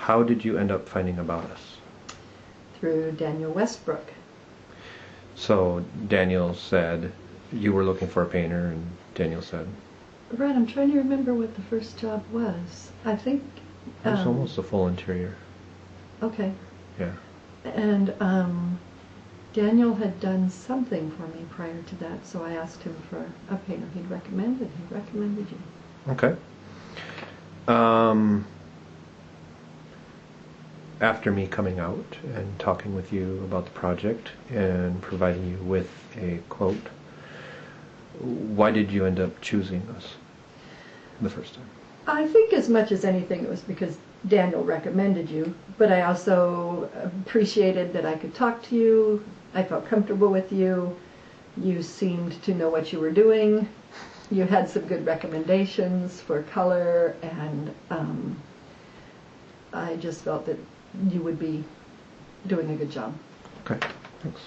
How did you end up finding about us? Through Daniel Westbrook. So Daniel said you were looking for a painter, and Daniel said... Right, I'm trying to remember what the first job was. I think... It was almost a full interior. Okay. Yeah. And Daniel had done something for me prior to that, so I asked him for a painter. He recommended you. Okay. After me coming out and talking with you about the project and providing you with a quote, why did you end up choosing us the first time? I think as much as anything it was because Daniel recommended you, but I also appreciated that I could talk to you. I felt comfortable with you. You seemed to know what you were doing. You had some good recommendations for color, and I just felt that you would be doing a good job. Okay, thanks.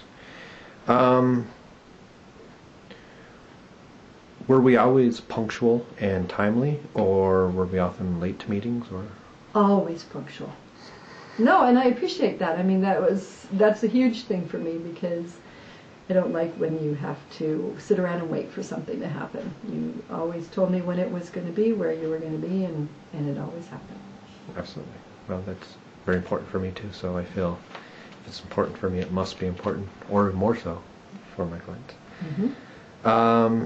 Were we always punctual and timely, or were we often late to meetings, or? Always punctual. No, and I appreciate that. I mean, that's a huge thing for me, because I don't like when you have to sit around and wait for something to happen. You always told me when it was going to be, where you were going to be, and it always happened. Absolutely. Well, that's very important for me too, so I feel if it's important for me, it must be important, or more so, for my clients. Mm-hmm.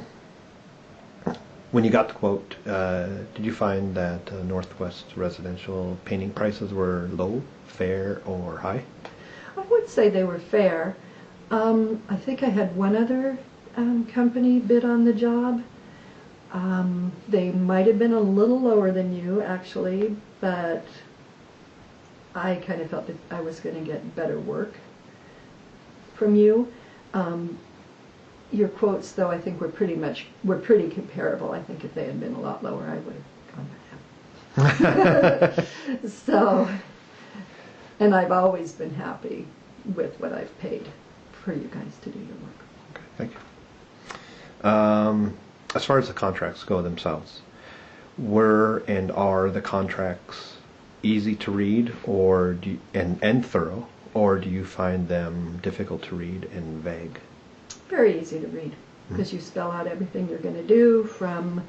When you got the quote, did you find that Northwest residential painting prices were low, fair, or high? I would say they were fair. I think I had one other company bid on the job. They might have been a little lower than you, actually, but I kind of felt that I was going to get better work from you. Your quotes, though, I think were pretty comparable. I think if they had been a lot lower, I would have gone back. So, and I've always been happy with what I've paid for you guys to do your work. Okay, thank you. As far as the contracts go themselves, were and are the contracts easy to read, or and thorough, or do you find them difficult to read and vague? Very easy to read, because you spell out everything you're going to do, from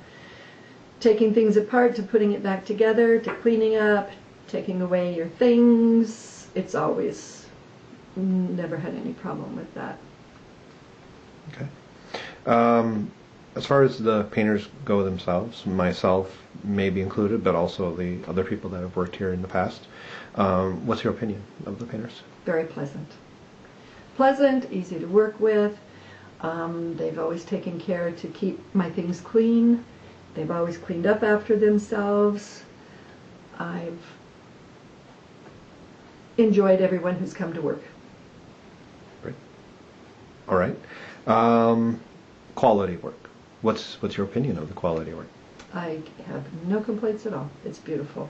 taking things apart to putting it back together to cleaning up, taking away your things. It's always never had any problem with that. Okay. As far as the painters go themselves, myself may be included, but also the other people that have worked here in the past, what's your opinion of the painters? Very pleasant. Pleasant, easy to work with. They've always taken care to keep my things clean. They've always cleaned up after themselves. I've enjoyed everyone who's come to work. Great. All right. Quality work. What's your opinion of the quality work? I have no complaints at all. It's beautiful.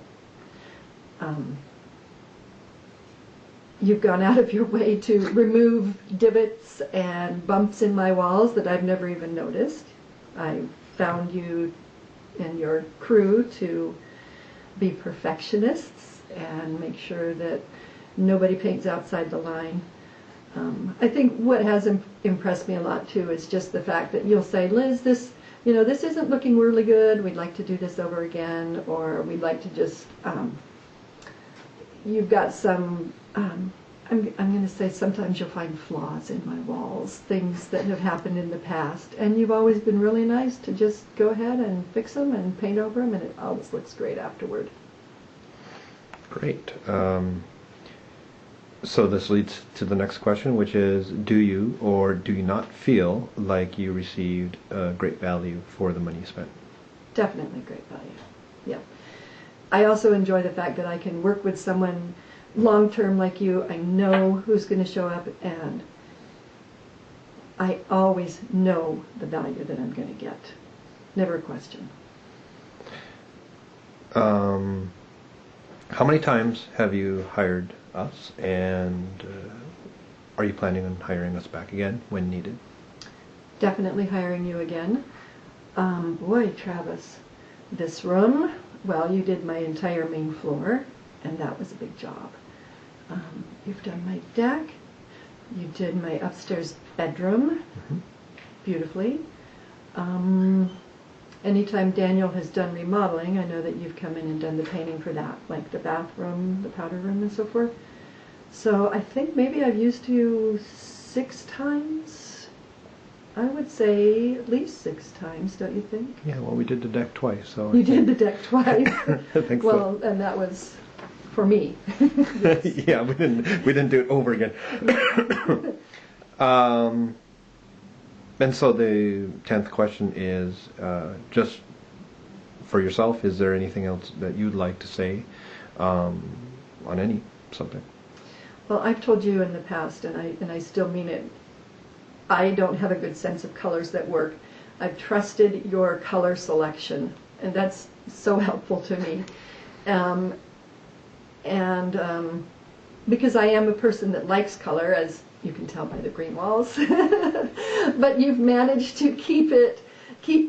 You've gone out of your way to remove divots and bumps in my walls that I've never even noticed. I found you and your crew to be perfectionists and make sure that nobody paints outside the line. I think what has impressed me a lot too is just the fact that you'll say, Liz, this isn't looking really good. We'd like to do this over again, or we'd like to just. You've got some. I'm going to say sometimes you'll find flaws in my walls, things that have happened in the past, and you've always been really nice to just go ahead and fix them and paint over them, and it always looks great afterward. Great. So this leads to the next question, which is, do you or do you not feel like you received great value for the money you spent? Definitely great value. Yeah. I also enjoy the fact that I can work with someone long-term like you. I know who's going to show up, and I always know the value that I'm going to get. Never a question. How many times have you hired us, and are you planning on hiring us back again when needed? Definitely hiring you again. Boy, Travis, this room, well, you did my entire main floor. and that was a big job. You've done my deck. You did my upstairs bedroom beautifully. Anytime Daniel has done remodeling, I know that you've come in and done the painting for that, like the bathroom, the powder room, and so forth. So I think maybe I've used you 6 times. I would say at least 6 times, don't you think? Yeah, well, we did the deck twice, so... You did the deck twice. I think well, and that was for me. Yeah, we didn't do it over again. And so the 10th question is, just for yourself, is there anything else that you'd like to say on any subject? Well, I've told you in the past, and I still mean it, I don't have a good sense of colors that work. I've trusted your color selection, and that's so helpful to me. Because I am a person that likes color, as you can tell by the green walls, but you've managed to keep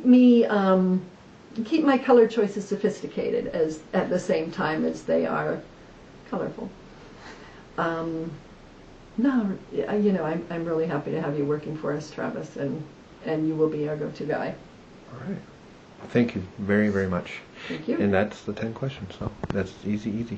my color choices sophisticated at the same time as they are colorful. No, you know, I'm really happy to have you working for us, Travis, and you will be our go-to guy. All right. Thank you very, very much. Thank you. And that's the 10 questions, so that's easy.